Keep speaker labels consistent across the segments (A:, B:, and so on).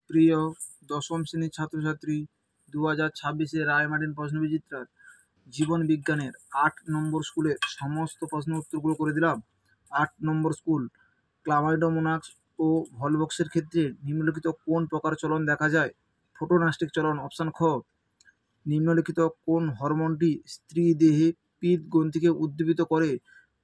A: প্রিয় দশম শ্রেণীর ছাত্রছাত্রী, 2026 রায়মার্টিন প্রশ্নবিচিত্রার জীবন বিজ্ঞানের 8 নম্বর স্কুলের সমস্ত প্রশ্ন উত্তরগুলো করে দিলাম। 8 নম্বর স্কুল, ক্লামাইডোমোনাস ও ভলভক্সের ক্ষেত্রে নিম্নলিখিত কোন প্রকার চলন দেখা যায়? ফোটোনাস্টিক চলন। অপশান খ। নিম্নলিখিত কোন হরমোনটি স্ত্রী দেহে পিত্ত গ্রন্থিকে উদ্দীপিত করে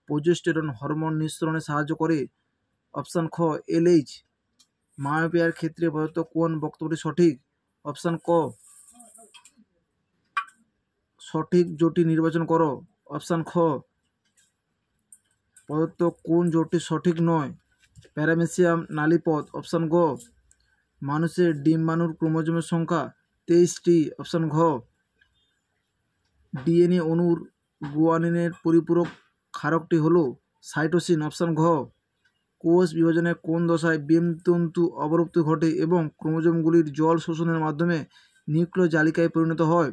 A: প্রোজেস্টেরন হরমোন নিঃসরণে সাহায্য করে? অপশান খ LH। মায়োপিয়ার ক্ষেত্রে প্রদত্ত কোন বক্তব্যটি সঠিক? অপশান ক। সঠিক জোটটি নির্বাচন করো। অপশান খ। প্রদত্ত কোন জোটটি সঠিক নয়? প্যারামেসিয়াম নালীপথ। অপশান গ। মানুষের ডিম্বাণুর ক্রোমোজোমের সংখ্যা 23টি। অপশান ঘ। ডিএনএ অণুর গুয়ানিনের পরিপূরক ক্ষারকটি হল সাইটোসিন। অপশান ঘ। কোষ বিভাজনের কোন দশায় বেমতন্তু অবরুপ্তি ঘটে এবং ক্রোমোজোমগুলির জল শোষণের মাধ্যমে নিউক্লিয় জালিকায় পরিণত হয়?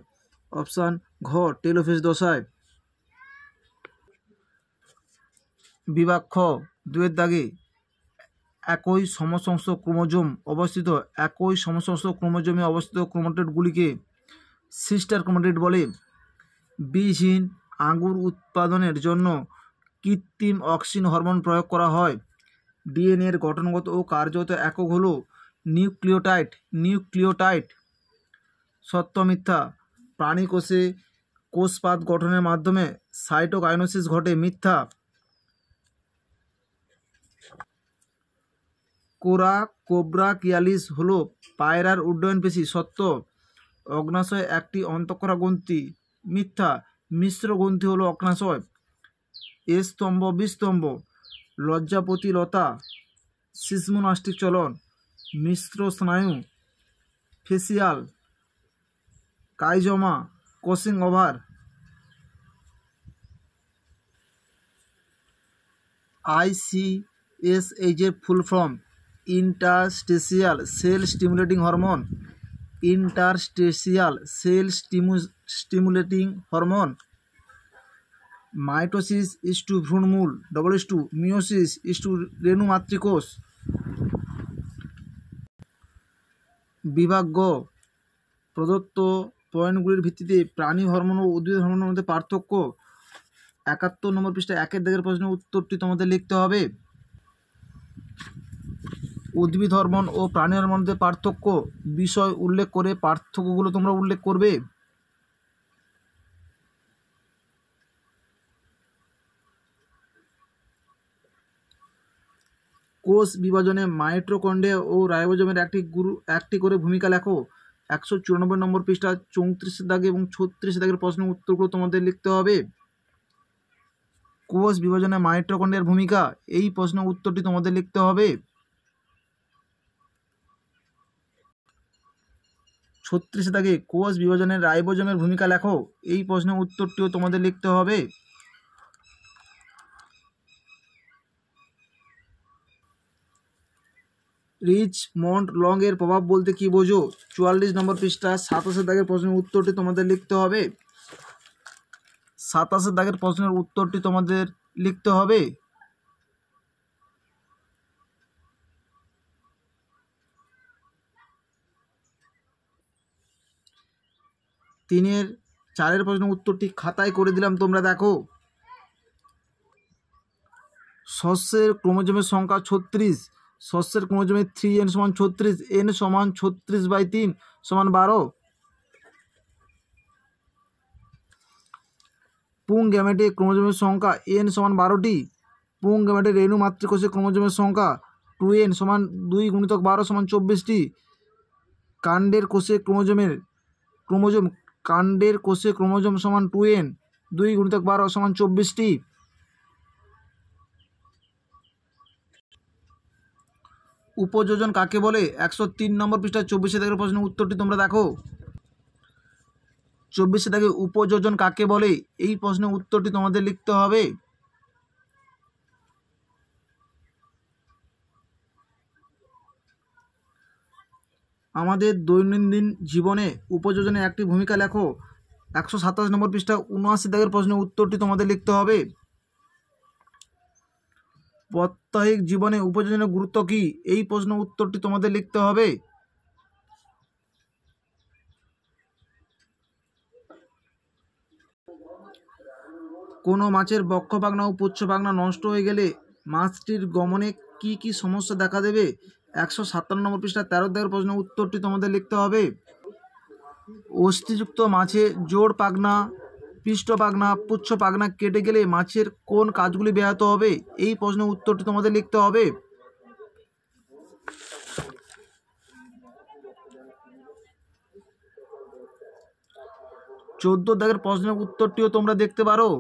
A: অপশান ঘ। টেলোফেজ দশায়। বিভাগ খ, 2-এর দাগে একই সমসংখ্যক ক্রোমোজোমে অবস্থিত ক্রোমাটিডগুলিকে সিস্টার ক্রোমাটিড বলে। বীজহীন আঙ্গুর উৎপাদনের জন্য কৃত্রিম অক্সিন হরমোন প্রয়োগ করা হয়। ডিএনএর গঠনগত ও কার্যগত একক হল নিউক্লিওটাইড। সত্য মিথ্যা? প্রাণী কোষে কোষপাত গঠনের মাধ্যমে সাইটোকাইনেসিস ঘটে। মিথ্যা। কোব্রাকিয়ালিস হল পায়রার উড্ডয়ন পেশি। সত্য। অগ্নাশয় একটি অন্তঃক্ষরা গ্রন্থি। মিথ্যা। মিশ্র গ্রন্থি হল অগ্নাশয়। স্তম্ভ বিস্তম্ভ, লজ্জাপতি লতা, সিসমোনাস্টিক চলন, মিশ্র স্নায়ু, facial, chiasma, crossing over. ICSH এর full form interstitial cell stimulating hormone. Interstitial cell stimulating hormone. Mitosis is to ভ্রূণমূল, মিওসিস ইজ টু রেণু মাতৃকোষ। বিভাগ গ, প্রদত্ত পয়েন্টগুলির ভিত্তিতে প্রাণী হরমোন ও উদ্ভিদ হরমোনের মধ্যে পার্থক্য। 71 নম্বর পৃষ্ঠা 1-এর দাগের প্রশ্নের উত্তরটি তোমাদের লিখতে হবে। উদ্ভিদ হরমোন ও প্রাণী হরমোনের মধ্যে পার্থক্য বিষয় উল্লেখ করে পার্থক্যগুলো তোমরা উল্লেখ করবে। কোষ বিভাজনে মাইটোকন্ড্রিয়া ও রাইবোজোমের একটি করে ভূমিকা লেখো। 194 নম্বর পৃষ্ঠা 34 দাগে এবং 36 দাগের প্রশ্নের উত্তরগুলো তোমাদের লিখতে হবে। কোষ বিভাজনে মাইটোকন্ড্রিয়ার ভূমিকা, এই প্রশ্নের উত্তরটি তোমাদের লিখতে হবে। 36 দাগে কোষ বিভাজনে রাইবোজোমের ভূমিকা লেখো, এই প্রশ্নের উত্তরটিও তোমাদের লিখতে হবে। রিচমন্ড লং এর প্রভাব বলতে কি বোঝো? 44 নম্বর পৃষ্ঠা 27 দাগের প্রশ্নের উত্তরটি তোমাদের লিখতে হবে। 27 দাগের প্রশ্নের উত্তরটি তোমাদের লিখতে হবে। তিনের 4-এর প্রশ্নের উত্তরটি খাতায় করে দিলাম, তোমরা দেখো। শস্যের ক্রোমোজোমের সংখ্যা 36। শস্যের ক্রোমোজোমে 3n = 36, n = 36/3 = 12। পুং গ্যামেটে ক্রোমোজোমের সংখ্যা n = 12টি। পুং গ্যামেটে রেণু মাতৃকোষে ক্রোমোজোমের সংখ্যা 2n = 2 × 12 = 24টি। কাণ্ডের কোষে ক্রোমোজোম সমান 2n, 2 × 12 = 24টি। উপযোজন কাকে বলে? 103 নম্বর পৃষ্ঠা 24 দাগের প্রশ্নের উত্তরটি তোমরা দেখো। 24 দাগে উপযোজন কাকে বলে, এই প্রশ্নের উত্তরটি তোমাদের লিখতে হবে। আমাদের দৈনন্দিন জীবনে উপযোজনের একটি ভূমিকা লেখো। 127 নম্বর পৃষ্ঠা 79 দাগের প্রশ্নের উত্তরটি তোমাদের লিখতে হবে। প্রাত্যহিক জীবনে উপযোজনের গুরুত্ব কী, এই প্রশ্নের উত্তরটি তোমাদের লিখতে হবে। কোনো মাছের বক্ষ পাখনা ও পুচ্ছ পাখনা নষ্ট হয়ে গেলে মাছটির গমনে কি কি সমস্যা দেখা দেবে? 157 নম্বর পৃষ্ঠা 13 দাগের প্রশ্ন উত্তরটি তোমাদের লিখতে হবে। অস্থিযুক্ত মাছে জোড় পাখনা, পৃষ্ঠ পাখনা, পুচ্ছ পাখনা কেটে গেলে মাছের কোন কাজগুলি ব্যাহত হবে? এই প্রশ্নের উত্তরটি তোমাদের লিখতে হবে। 14 দাগের প্রশ্নের উত্তরটিও তোমরা দেখতে পারো।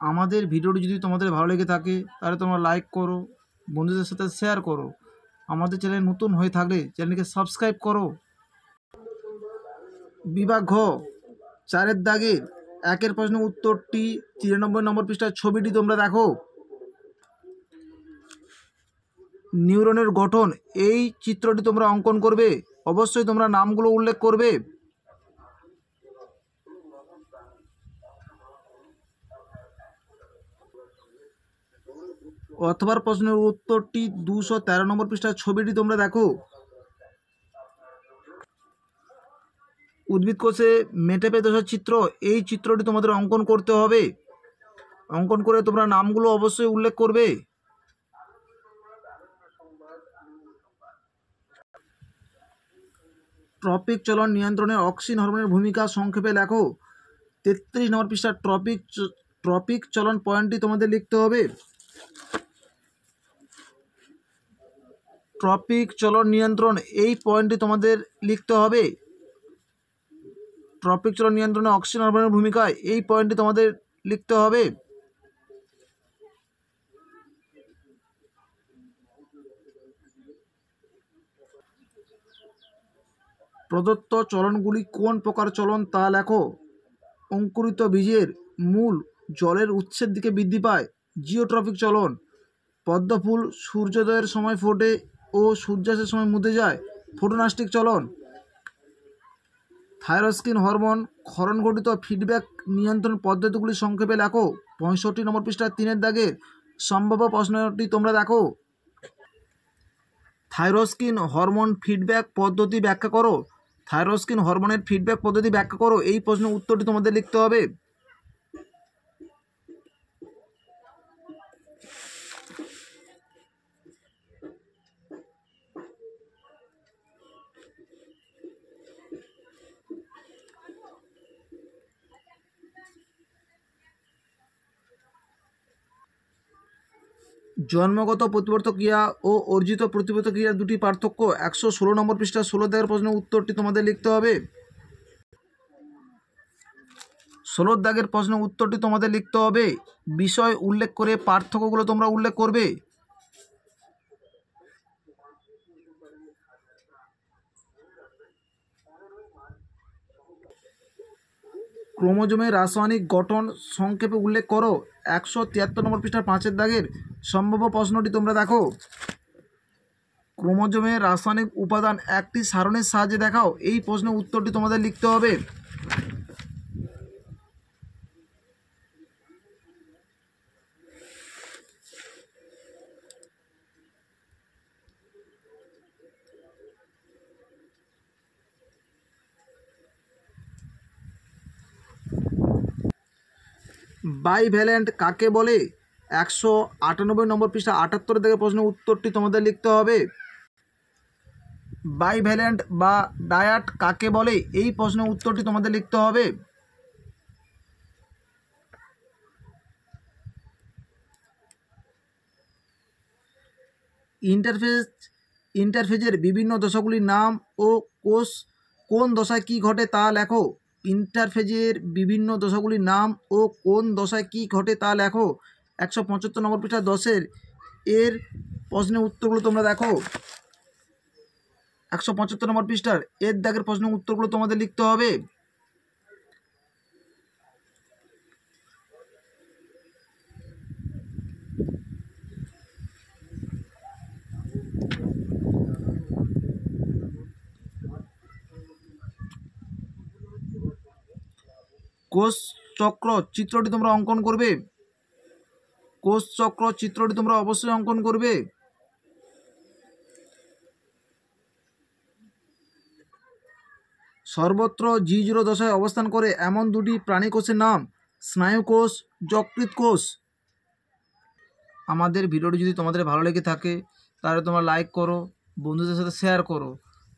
A: আমাদের ভিডিওটি যদি তোমাদের ভালো লেগে থাকে তাহলে তোমরা লাইক করো, বন্ধুদের সাথে শেয়ার করো। আমাদের চ্যানেল নতুন হয়ে থাকলে চ্যানেলকে সাবস্ক্রাইব করো। বিভাগ ঘ 4 দাগের 1 প্রশ্ন উত্তরটি 93 নম্বর পৃষ্ঠার ছবিটি তোমরা দেখো। নিউরনের গঠন, এই চিত্রটি তোমরা অঙ্কন করবে। অবশ্যই তোমরা নামগুলো উল্লেখ করবে। অথবা প্রশ্নের উত্তরটি 213 নম্বর পৃষ্ঠার ছবিটি তোমরা দেখো। উদ্ভিদ কোষে মেটাপে দশার চিত্র, এই চিত্রটি তোমাদের অঙ্কন করতে হবে। অঙ্কন করে তোমরা নামগুলো অবশ্যই উল্লেখ করবে। ট্রপিক চলন নিয়ন্ত্রণে অক্সিন হরমোনের ভূমিকা সংক্ষেপে লেখো। 33 নম্বর পৃষ্ঠার ট্রপিক চলন পয়েন্টটি তোমাদের লিখতে হবে। ট্রপিক চলন নিয়ন্ত্রণ, এই পয়েন্টটি তোমাদের লিখতে হবে। ট্রপিক চলন নিয়ন্ত্রণে অক্সিজেন হরমোনের ভূমিকা, এই পয়েন্টটি তোমাদের লিখতে হবে। প্রদত্ত চলনগুলি কোন প্রকার চলন তা লেখো। অঙ্কুরিত বীজের মূল জলের উৎসের দিকে বৃদ্ধি পায়, জিওট্রপিক চলন। পদ্মফুল সূর্যোদয়ের সময় ফোটে ও সূর্যাস্তের সময় মুদে যায়, ফোটোনাস্টিক চলন। থাইরোক্সিন হরমোন ক্ষরণ ঘটিত ফিডব্যাক নিয়ন্ত্রণ পদ্ধতিগুলি সংক্ষেপে লেখো। 65 নম্বর পৃষ্ঠার 3 দাগের সম্ভাব্য প্রশ্নটি তোমরা দেখো। থাইরোক্সিন হরমোন ফিডব্যাক পদ্ধতি ব্যাখ্যা করো। থাইরোক্সিন হরমোনের ফিডব্যাক পদ্ধতি ব্যাখ্যা করো, এই প্রশ্নের উত্তরটি তোমাদের লিখতে হবে। জন্মগত প্রতিবর্ত ক্রিয়া ও অর্জিত প্রতিবর্ত ক্রিয়ার দুটি পার্থক্য, 116 নম্বর পৃষ্ঠা 16 দাগের প্রশ্নের উত্তরটি তোমাদের লিখতে হবে। 16 দাগের প্রশ্নের উত্তরটি তোমাদের লিখতে হবে। বিষয় উল্লেখ করে পার্থক্যগুলো তোমরা উল্লেখ করবে। ক্রোমোজোমের রাসায়নিক গঠন সংক্ষেপে উল্লেখ করো। 173 নম্বর পৃষ্ঠার 5 দাগের সম্ভাব্য প্রশ্নটি তোমরা দেখো। ক্রোমোজোমের রাসায়নিক উপাদান একটি সারণীর সাহায্যে দেখাও, এই প্রশ্নের উত্তরটি তোমাদের লিখতে হবে। বাইভ্যালেন্ট কাকে বলে? 198 নম্বর পৃষ্ঠা 78 থেকে প্রশ্নের উত্তরটি তোমাদের লিখতে হবে। বাইভ্যালেন্ট বা ডায়াট কাকে বলে? এই প্রশ্নের উত্তরটি তোমাদের লিখতে হবে। ইন্টারফেজের বিভিন্ন দশাগুলির নাম ও কোন দশায় কি ঘটে তা লেখো। ইন্টারফেজের বিভিন্ন দশাগুলির নাম ও কোন দশায় কি ঘটে তা লেখো। 175 নম্বর পৃষ্ঠা 10 এর প্রশ্নের উত্তরগুলো তোমরা দেখো। 175 নম্বর পৃষ্ঠার এর দাগের প্রশ্নের উত্তরগুলো তোমাদের লিখতে হবে। কোষ চক্র চিত্রটি তোমরা অঙ্কন করবে। কোষ চক্র চিত্রটি তোমরা অবশ্যই অঙ্কন করবে। সর্বত্র জি0 দশায় অবস্থান করে এমন দুটি প্রাণী কোষের নাম স্নায়ুকোষ, যকৃৎ কোষ। আমাদের ভিডিওটি যদি তোমাদের ভালো লেগে থাকে তাহলে তোমরা লাইক করো, বন্ধুদের সাথে শেয়ার করো,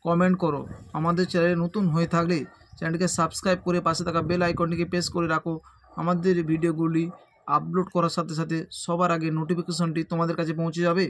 A: কমেন্ট করো। আমাদের চ্যানেলে নতুন হয়ে থাকলে চ্যানেলটিকে সাবস্ক্রাইব করে পাশে থাকা বেল আইকনটিকে প্রেস করে রাখো। আমাদের ভিডিওগুলি আপলোড করার সাথে সাথে সবার আগে নোটিফিকেশনটি তোমাদের কাছে পৌঁছে যাবে।